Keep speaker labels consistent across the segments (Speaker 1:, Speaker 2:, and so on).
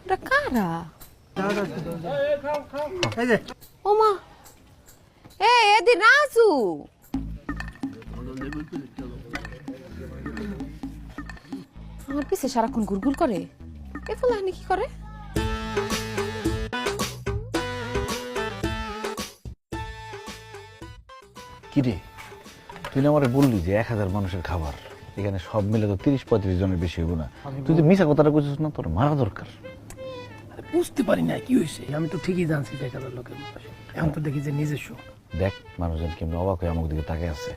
Speaker 1: ওটা কারা? ও মা, এদি রাজু। আমার পিছে সারাক্ষণ গুড়গুড় করে। এ ফলানি কি করে?
Speaker 2: কিরে, তুই না আমারে বললি যে 1000 মানুষের খাবার, এখানে সব মিলে তো 30-35 জনের বেশি হইব না। তুই তো মিছা কথাটা কইছিস না, তোর মারা দরকার।
Speaker 3: বুঝতে পারি না কি হয়েছে। আমি তো ঠিকই জানছি 1000 লোকের মধ্যে, এখন তো দেখি যে নিজস্ব।
Speaker 2: দেখ মানুষজন কেমন অবাক হয়ে আমার দিকে তাকিয়ে আছে।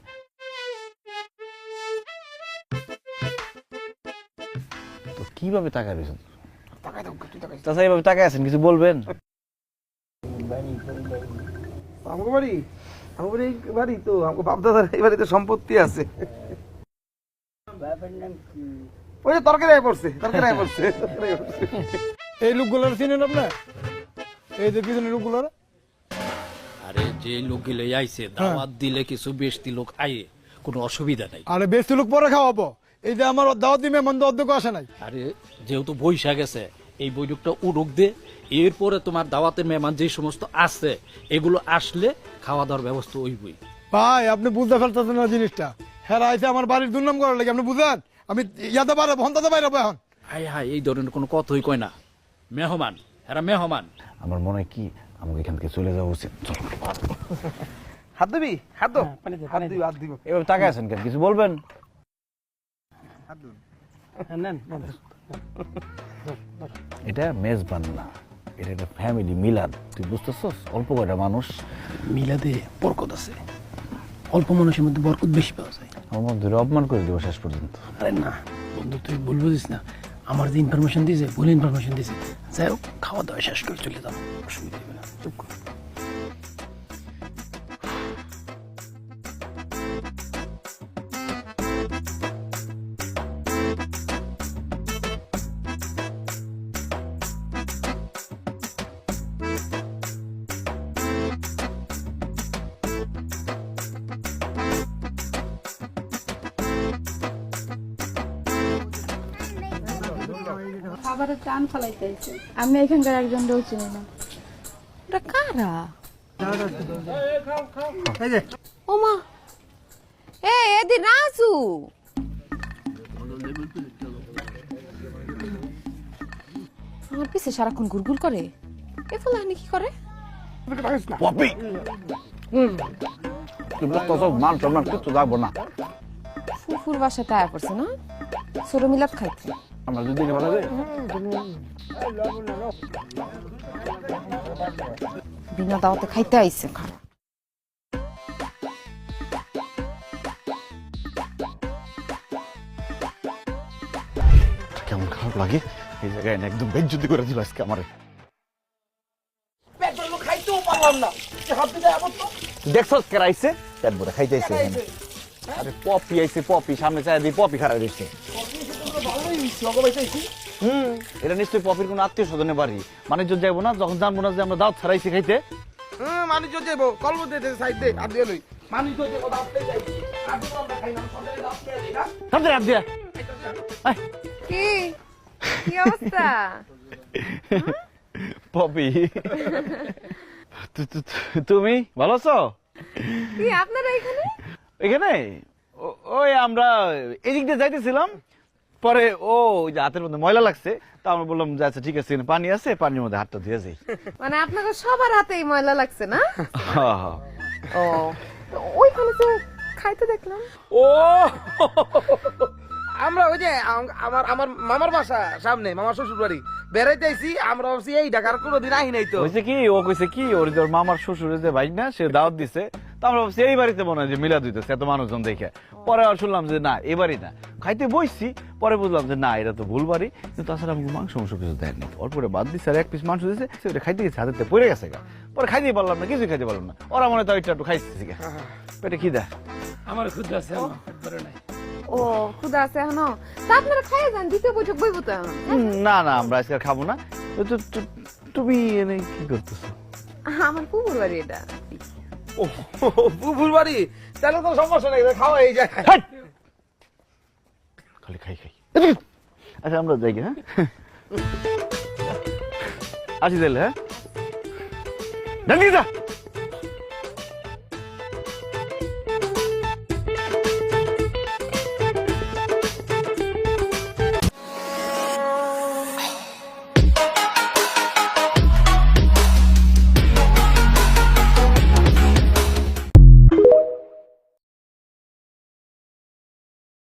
Speaker 2: তো কিভাবে তাকায় রয়েছেন? চাচা এইভাবে তাকায় আছেন, কিছু বলবেন?
Speaker 4: আমাকে বাড়ি বাড়ি তো আমাকে বাপদাদার এই বাড়িতে সম্পত্তি আছে। ওই যে তরকারি পড়ছে।
Speaker 5: এই লোকগুলোর চিনেন আপনার? এই যে পিছনে লোকগুলোর,
Speaker 6: আরে যে লোকগুলো আইছে দাওয়াত দিলে কিছু বেশি লোক আয়ে কোনো অসুবিধা নাই।
Speaker 5: আরে বেশি লোক পরে খাওয়াবো। এই যে আমার দাওয়াত দিমে মন্দ অধ্যক্ষ আসে নাই।
Speaker 6: আরে যেহেতু বৈশা গেছে এই বৈঠকটা উড়ুক দে, এরপরে তোমার দাওয়াতের মেহমান যে সমস্ত আছে এগুলো আসলে খাওয়া দাওয়ার ব্যবস্থা হইবই।
Speaker 5: ভাই আপনি বুঝতে পারতেছেন না জিনিসটা। হ্যাঁ আইসে আমার বাড়ির দুর্নাম করার লাগে, আপনি বুঝেন? আমি ইয়াতে পারে ভন্তাতে বাইরে এখন।
Speaker 6: হায় হায়, এই ধরনের কোনো কথাই কয় না। মেহমান, এরা মেহমান।
Speaker 2: আমার মনে হয় কি আমাকে এখান থেকে চলে যাওয়া উচিত। চল।
Speaker 4: হাত দিবি? হাত দো। হাত দিব।
Speaker 2: এভাবে তাকায় আছেন কেন, কিছু বলবেন?
Speaker 3: নেন
Speaker 2: এটা মেজবান না, এটা একটা ফ্যামিলি মিলাদ। তুই বুঝতেছস? অল্প কয়টা মানুষ,
Speaker 3: মিলাদে বরকত আছে। অল্প মানুষের মধ্যে বরকত বেশি পাওয়া যায়।
Speaker 2: আমার মধ্যে ধরে অপমান করে দেবো শেষ পর্যন্ত।
Speaker 3: আরে না বন্ধু, তুই ভুল বুঝিস না। আমার যে ইনফরমেশন দিয়েছে ভুল ইনফরমেশন দিয়েছে। যাই হোক, খাওয়া দাওয়া শেষ করে চলে যাও, অসুবিধা হবে না। চুপ কর।
Speaker 7: খাবারের টান ফলাইতেছে। আমি এখানকার একজন লোক চিনি না।
Speaker 1: ওটা কারা? ও মা, এদি রাজু। আমার পিছে সারাক্ষণ গুড়গুড় করে। এ ফলানি কি করে?
Speaker 2: পপি, তুমি তো সব মান সম্মান কিছু যাবো না।
Speaker 1: ফুফুর বাসায় টায়া পড়ছে না, ছোট মিলাদ খাইতে।
Speaker 2: আমরা যদি ভালো যায়
Speaker 1: বিনা দাওয়াতে খাইতে আইছে। খারাপ
Speaker 2: কেমন খারাপ লাগে এই জায়গায় না, একদম বেজ্জতি করে দিল আজকে আমারে।
Speaker 4: খাইতেও পারলাম না। হাত দিতে আবার তো
Speaker 2: দেখছস কে আইছে? পেট ভরে খাইতে আইছে এখানে। আরে পপি আইছে, পপি সামনে চাই দি, পপি খারাপ দিচ্ছে।
Speaker 4: ভালোই মিশছে অগবাইতেছি।
Speaker 2: এটা নিশ্চয়ই পপির কোনো আত্মীয় স্বজনের বাড়ি। মানুষ যাইবো না, যখন জানবো না যে আমরা দাওয়াত ছাড়াইছি খাইতে।
Speaker 4: মানুষ যাবো কলম দিতে সাইড দে আর দিয়ে লই। মানুষ যাবো দাঁড়তে যাই। আর তো আমরা খাই না, সন্ধ্যায় দাঁড়তে যাই না।
Speaker 2: সামনে রাত দিয়া
Speaker 1: কি কি অবস্থা?
Speaker 2: পপি, তুমি ভালো আছো?
Speaker 1: কি আপনারা এখানে?
Speaker 2: এখানে ওই আমরা এদিক দিয়ে যাইতেছিলাম, পরে ও যে হাতের মধ্যে ময়লা লাগছে, তা আমরা বললাম যে আচ্ছা ঠিক আছে পানি আছে, পানির মধ্যে হাতটা ধুয়ে যাই।
Speaker 1: মানে আপনাকে সবার হাতেই ময়লা লাগছে না?
Speaker 2: হ্যাঁ, হ্যাঁ।
Speaker 1: ও, তো ওইখানে তো খাইতে দেখলাম।
Speaker 4: ও আমরা ওই যে আমার আমার মামার বাসা সামনে, মামার শ্বশুর বাড়ি বেড়াইতে আইছি। আমরা ভাবছি এই ঢাকার কোনোদিন আহি নাই তো।
Speaker 2: হয়েছে কি, ও কইছে কি ওর যে ওর মামার শ্বশুরের যে ভাই না, সে দাওয়াত দিছে। তা আমরা ভাবছি এই বাড়িতে মনে হয় যে মিলাদ হইতেছে, এত মানুষজন দেখে। পরে আর শুনলাম যে না এই বাড়ি না, খাইতে বইছি। পরে বুঝলাম যে না এটা তো ভুল বাড়ি। কিন্তু তাছাড়া আমাকে মাংস কিছু দেয়নি, অল্প করে বাদ দিচ্ছে। আর এক পিস মাংস দিচ্ছে, সেটা খাইতে গেছে, হাতে পড়ে গেছে গা। পরে খাইতেই পারলাম না, কিছুই খাইতে পারলাম না। ওরা মনে হয় তাও একটু খাইতেছি গা, পেটে খিদা।
Speaker 3: আমার ক্ষুদ্র আছে, পেট ভরে নাই।
Speaker 1: ও ক্ষুধা আছে এখনো? তা আপনারা খাইয়ে যান, দ্বিতীয় বৈঠক বইব তো এখন।
Speaker 2: না না, আমরা আজকে আর খাবো না। তুমি এনে কি করতেছো?
Speaker 1: আমার পুকুর বাড়ি এটা।
Speaker 4: ও ফুল বাড়ি, তাহলে তো সমস্যা নেই, খাওয়া এই যায়।
Speaker 2: খালি খাই খাই। আচ্ছা আমরা যাই, হ্যাঁ। আসি তাহলে, হ্যাঁ? ডান দিকে যা।